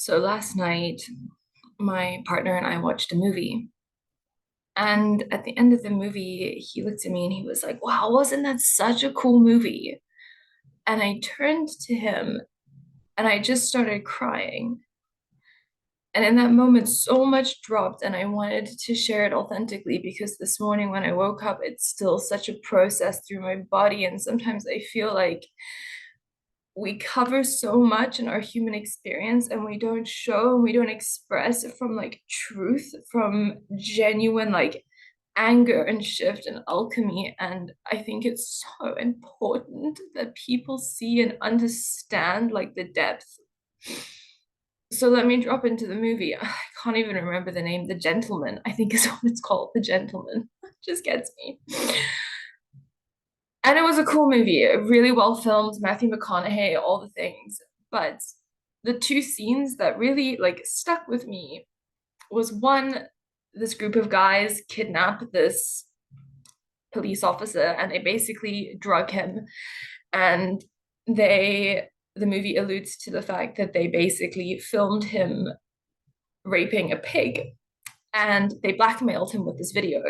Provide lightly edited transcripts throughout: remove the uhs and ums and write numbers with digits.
So last night, my partner and I watched a movie. And at the end of the movie, he looked at me and he was like, wow, wasn't that such a cool movie? And I turned to him and I just started crying. And in that moment, so much dropped, and I wanted to share it authentically because this morning when I woke up, it's still such a process through my body. And sometimes I feel like we cover so much in our human experience and we don't show and we don't express it from like truth, from genuine like anger and shift and alchemy. And I think it's so important that people see and understand like the depth. So let me drop into the movie. I can't even remember the name. The Gentleman, I think is what it's called. The Gentleman. Just gets me. And it was a cool movie, really well filmed, Matthew McConaughey, all the things. But the two scenes that really like stuck with me was one, this group of guys kidnap this police officer and they basically drug him. And the movie alludes to the fact that they basically filmed him raping a pig and they blackmailed him with this video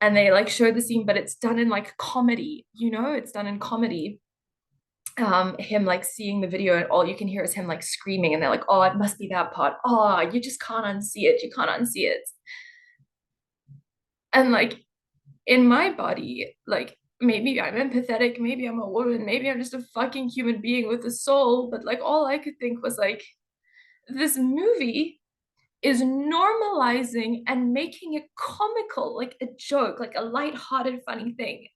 and they like show the scene, but it's done in like comedy, it's done in comedy. Him like seeing the video and all you can hear is him like screaming and they're like, oh, it must be that part. Oh, you just can't unsee it. You can't unsee it. And like in my body, like maybe I'm empathetic, maybe I'm a woman, maybe I'm just a fucking human being with a soul, but like all I could think was like, this movie is normalizing and making it comical, like a joke, like a light-hearted, funny thing.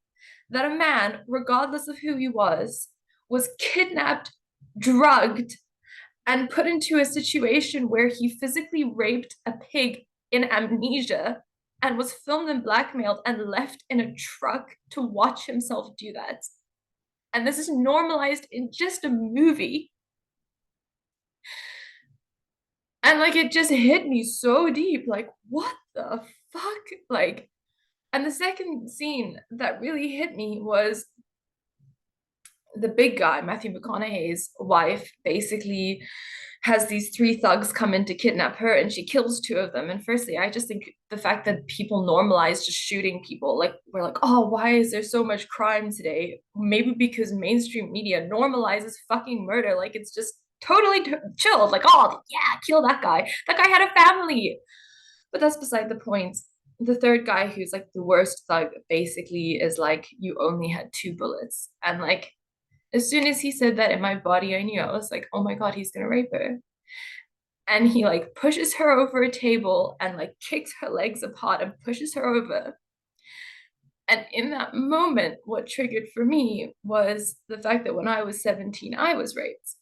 That a man, regardless of who he was kidnapped, drugged, and put into a situation where he physically raped a pig in amnesia and was filmed and blackmailed and left in a truck to watch himself do that. And this is normalized in just a movie. And like it just hit me so deep. Like, what the fuck? Like, and the second scene that really hit me was the big guy, Matthew McConaughey's wife, basically has these three thugs come in to kidnap her and she kills two of them. And firstly, I just think the fact that people normalize just shooting people, like we're like, oh, why is there so much crime today? Maybe because mainstream media normalizes fucking murder. Like it's just totally chilled. Like, oh, yeah, kill that guy. That guy had a family. But that's beside the point. The third guy, who's like the worst thug, basically is like, you only had two bullets. And like, as soon as he said that in my body, I knew. I was like, oh my God, he's gonna rape her. And he like pushes her over a table and like kicks her legs apart and pushes her over. And in that moment, what triggered for me was the fact that when I was 17, I was raped.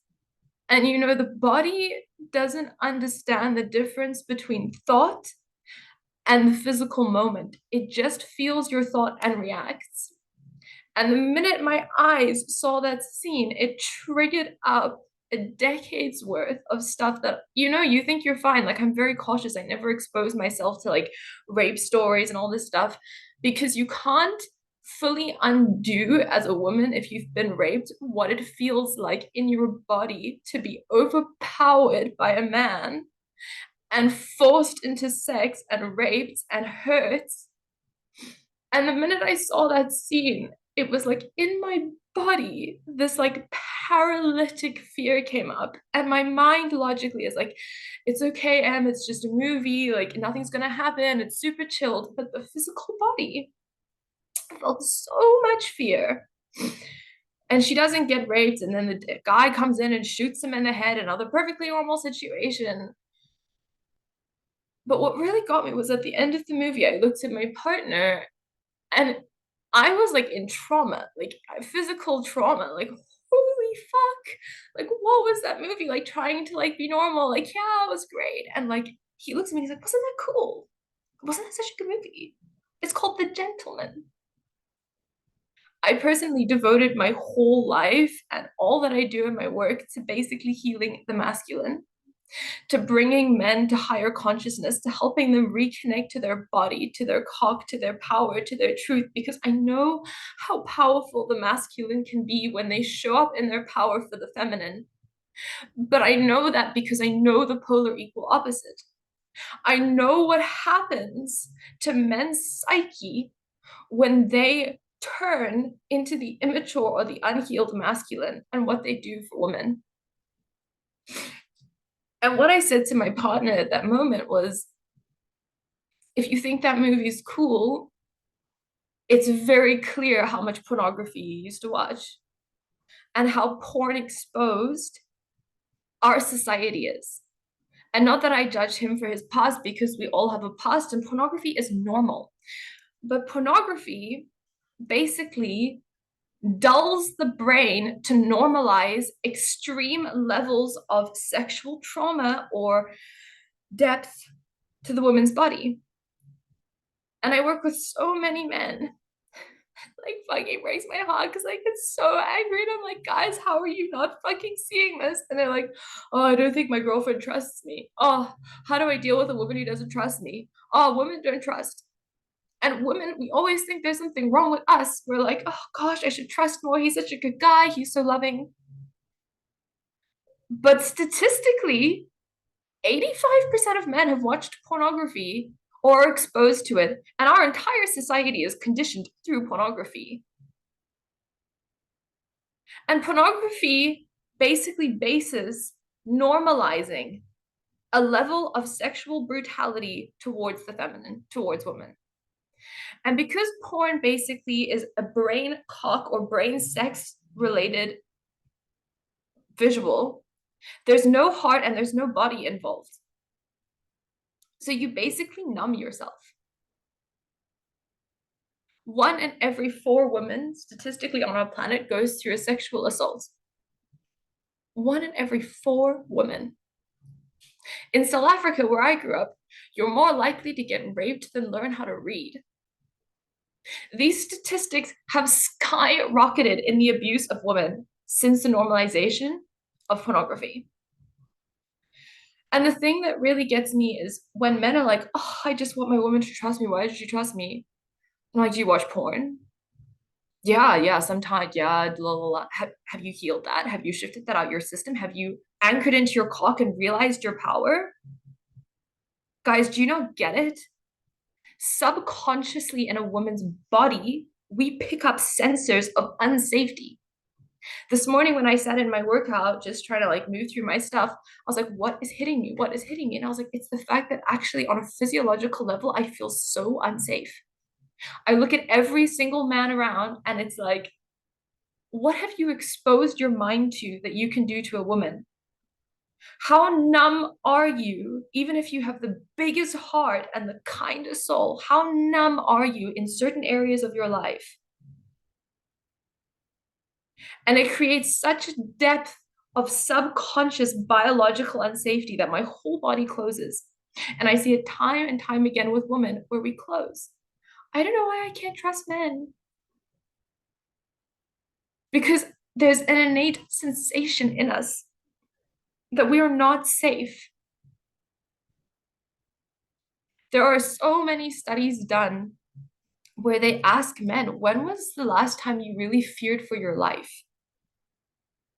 And the body doesn't understand the difference between thought and the physical moment. It just feels your thought and reacts. And the minute my eyes saw that scene, it triggered up a decade's worth of stuff that, you think you're fine. Like, I'm very cautious. I never expose myself to like rape stories and all this stuff because you can't fully undo as a woman if you've been raped what it feels like in your body to be overpowered by a man and forced into sex and raped and hurt. And the minute I saw that scene, it was like in my body, this like paralytic fear came up. And my mind logically is like, it's okay, Em, it's just a movie, like nothing's gonna happen, it's super chilled. But the physical body felt so much fear. And she doesn't get raped, and then the guy comes in and shoots him in the head, another perfectly normal situation. But what really got me was at the end of the movie, I looked at my partner and I was like in trauma, like physical trauma, like holy fuck. Like what was that movie? Like trying to like be normal, like yeah, it was great. And like he looks at me, he's like, wasn't that cool? Wasn't that such a good movie? It's called The Gentleman. I personally devoted my whole life and all that I do in my work to basically healing the masculine, to bringing men to higher consciousness, to helping them reconnect to their body, to their cock, to their power, to their truth, because I know how powerful the masculine can be when they show up in their power for the feminine. But I know that because I know the polar equal opposite. I know what happens to men's psyche when they turn into the immature or the unhealed masculine and what they do for women. And what I said to my partner at that moment was, if you think that movie is cool, it's very clear how much pornography you used to watch and how porn exposed our society is. And not that I judge him for his past, because we all have a past and pornography is normal. But pornography basically dulls the brain to normalize extreme levels of sexual trauma or depth to the woman's body. And I work with so many men, like fucking breaks my heart because I get so angry. And I'm like, guys, how are you not fucking seeing this? And they're like, oh, I don't think my girlfriend trusts me. Oh, how do I deal with a woman who doesn't trust me? Oh, women don't trust. And women, we always think there's something wrong with us. We're like, oh gosh, I should trust more. He's such a good guy. He's so loving. But statistically, 85% of men have watched pornography or are exposed to it. And our entire society is conditioned through pornography. And pornography basically bases normalizing a level of sexual brutality towards the feminine, towards women. And because porn basically is a brain cock or brain sex related visual, there's no heart and there's no body involved. So you basically numb yourself. 1 in every 4 women, statistically on our planet, goes through a sexual assault. 1 in every 4 women. In South Africa, where I grew up, you're more likely to get raped than learn how to read. These statistics have skyrocketed in the abuse of women since the normalization of pornography. And the thing that really gets me is when men are like, oh, I just want my woman to trust me. Why did you trust me? I'm like, do you watch porn? Yeah, sometimes, yeah, blah, blah, blah. Have you healed that? Have you shifted that out your system? Have you anchored into your cock and realized your power? Guys, do you not get it? Subconsciously in a woman's body, we pick up sensors of unsafety. This morning when I sat in my workout, just trying to like move through my stuff, I was like, what is hitting me? What is hitting me? And I was like, it's the fact that actually on a physiological level, I feel so unsafe. I look at every single man around and it's like, what have you exposed your mind to that you can do to a woman? How numb are you, even if you have the biggest heart and the kindest soul? How numb are you in certain areas of your life? And it creates such a depth of subconscious biological unsafety that my whole body closes. And I see it time and time again with women where we close. I don't know why I can't trust men. Because there's an innate sensation in us that we are not safe. There are so many studies done where they ask men, when was the last time you really feared for your life?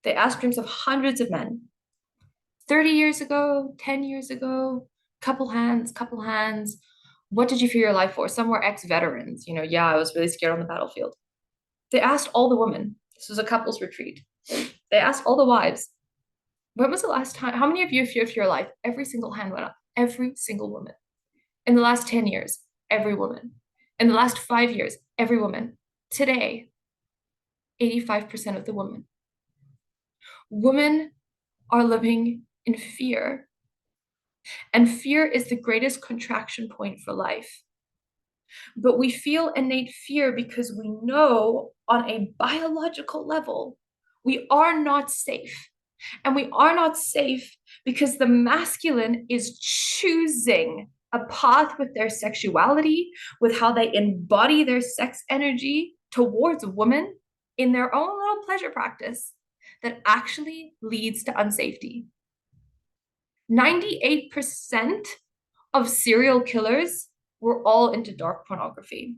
They ask rooms of hundreds of men. 30 years ago, 10 years ago, couple hands, couple hands. What did you fear your life for? Some were ex-veterans. Yeah, I was really scared on the battlefield. They asked all the women. This was a couples retreat. They asked all the wives, when was the last time? How many of you feared for your life? Every single hand went up. Every single woman. In the last 10 years, every woman. In the last 5 years, every woman. Today, 85% of the women. Women are living in fear. And fear is the greatest contraction point for life. But we feel innate fear because we know on a biological level, we are not safe. And we are not safe because the masculine is choosing a path with their sexuality, with how they embody their sex energy towards women in their own little pleasure practice that actually leads to unsafety. 98% of serial killers were all into dark pornography.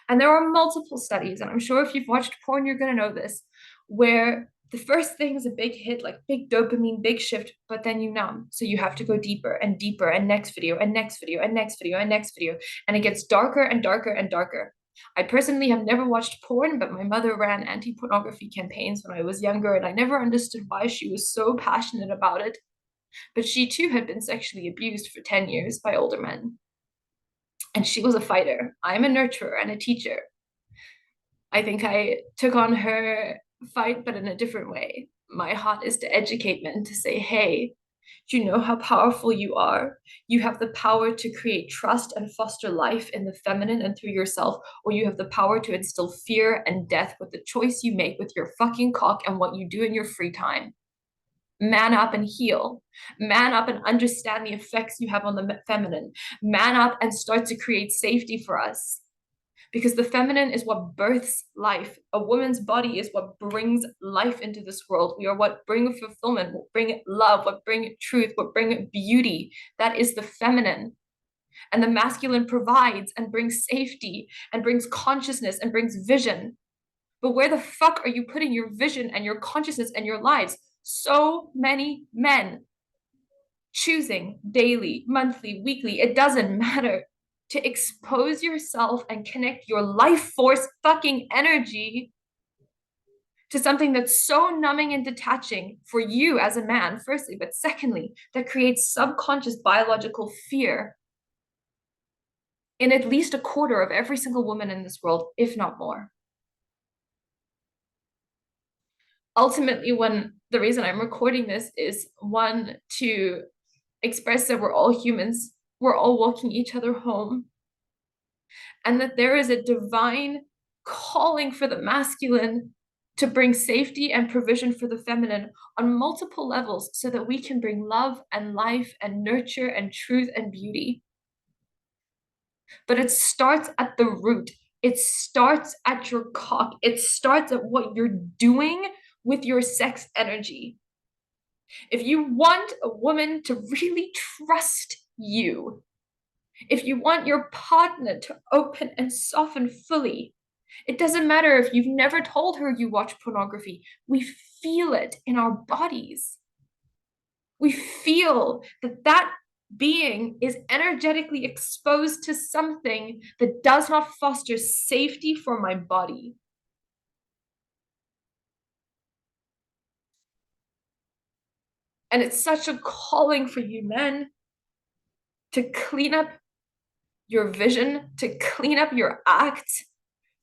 And there are multiple studies, and I'm sure if you've watched porn, you're going to know this, where The first thing is a big hit, like big dopamine, big shift, but then you numb. So you have to go deeper and deeper, and next video, and next video, and next video, and next video. And it gets darker and darker and darker. I personally have never watched porn, but my mother ran anti-pornography campaigns when I was younger, and I never understood why she was so passionate about it. But she too had been sexually abused for 10 years by older men. And she was a fighter. I'm a nurturer and a teacher. I think I took on her fight, but in a different way. My heart is to educate men, to say, hey, do you know how powerful you are? You have the power to create trust and foster life in the feminine and through yourself, or you have the power to instill fear and death with the choice you make with your fucking cock and what you do in your free time. Man up and heal. Man up and understand the effects you have on the feminine. Man up and start to create safety for us. Because the feminine is what births life. A woman's body is what brings life into this world. We are what bring fulfillment, what bring love, what bring truth, what bring beauty. That is the feminine. And the masculine provides and brings safety and brings consciousness and brings vision. But where the fuck are you putting your vision and your consciousness and your lives? So many men choosing daily, monthly, weekly, it doesn't matter, to expose yourself and connect your life force fucking energy to something that's so numbing and detaching for you as a man, firstly, but secondly, that creates subconscious biological fear in at least a quarter of every single woman in this world, if not more. Ultimately, when the reason I'm recording this is one, to express that we're all humans, we're all walking each other home, and that there is a divine calling for the masculine to bring safety and provision for the feminine on multiple levels so that we can bring love and life and nurture and truth and beauty. But it starts at the root. It starts at your cock. It starts at what you're doing with your sex energy. If you want a woman to really trust you, if you want your partner to open and soften fully, it doesn't matter if you've never told her you watch pornography. We feel it in our bodies. We feel that that being is energetically exposed to something that does not foster safety for my body. And it's such a calling for you men to clean up your vision, to clean up your act,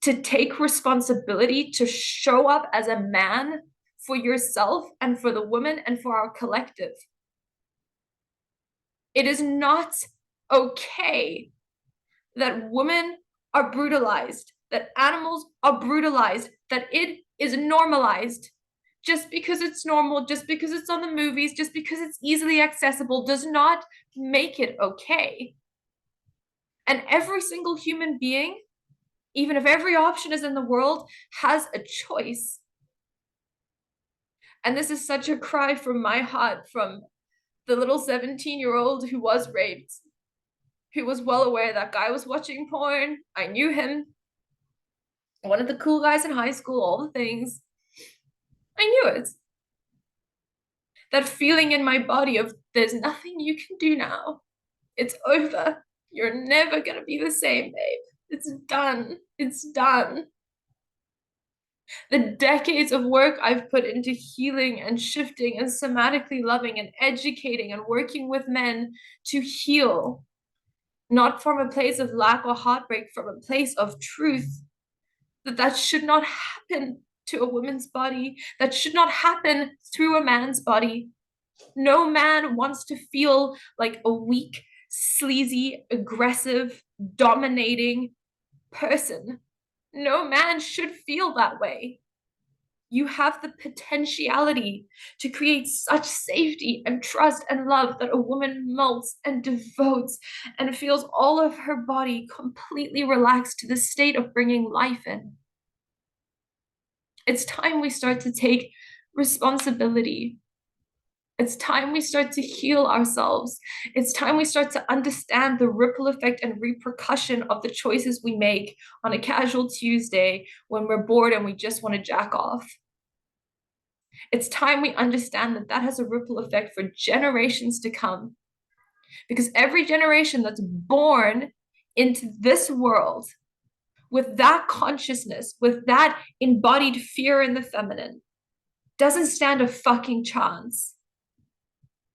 to take responsibility, to show up as a man for yourself and for the woman and for our collective. It is not okay that women are brutalized, that animals are brutalized, that it is normalized. Just because it's normal, just because it's on the movies, just because it's easily accessible does not make it okay. And every single human being, even if every option is in the world, has a choice. And this is such a cry from my heart, from the little 17-year-old who was raped, who was well aware that guy was watching porn. I knew him. One of the cool guys in high school, all the things. I knew it. That feeling in my body of there's nothing you can do now. It's over. You're never going to be the same, babe. It's done. It's done. The decades of work I've put into healing and shifting and somatically loving and educating and working with men to heal, not from a place of lack or heartbreak, from a place of truth, that should not happen to a woman's body, that should not happen through a man's body. No man wants to feel like a weak, sleazy, aggressive, dominating person. No man should feel that way. You have the potentiality to create such safety and trust and love that a woman melts and devotes and feels all of her body completely relaxed to the state of bringing life in. It's time we start to take responsibility. It's time we start to heal ourselves. It's time we start to understand the ripple effect and repercussion of the choices we make on a casual Tuesday when we're bored and we just want to jack off. It's time we understand that that has a ripple effect for generations to come. Because every generation that's born into this world with that consciousness, with that embodied fear in the feminine, doesn't stand a fucking chance.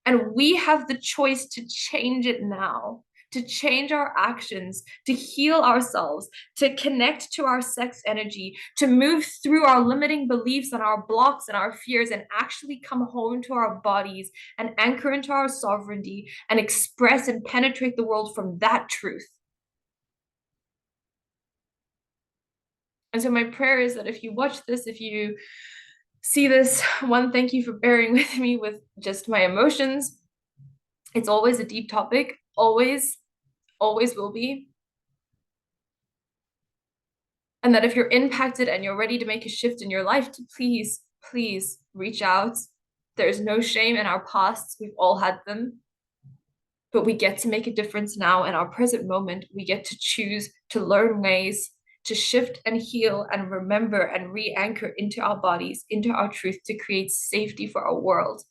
And we have the choice to change it now, to change our actions, to heal ourselves, to connect to our sex energy, to move through our limiting beliefs and our blocks and our fears and actually come home to our bodies and anchor into our sovereignty and express and penetrate the world from that truth. And so my prayer is that if you watch this, if you see this, one, thank you for bearing with me with just my emotions. It's always a deep topic, always, always will be. And that if you're impacted and you're ready to make a shift in your life, to please, please reach out. There's no shame in our pasts. We've all had them. But we get to make a difference now in our present moment. We get to choose to learn ways to shift and heal and remember and re-anchor into our bodies, into our truth, to create safety for our world.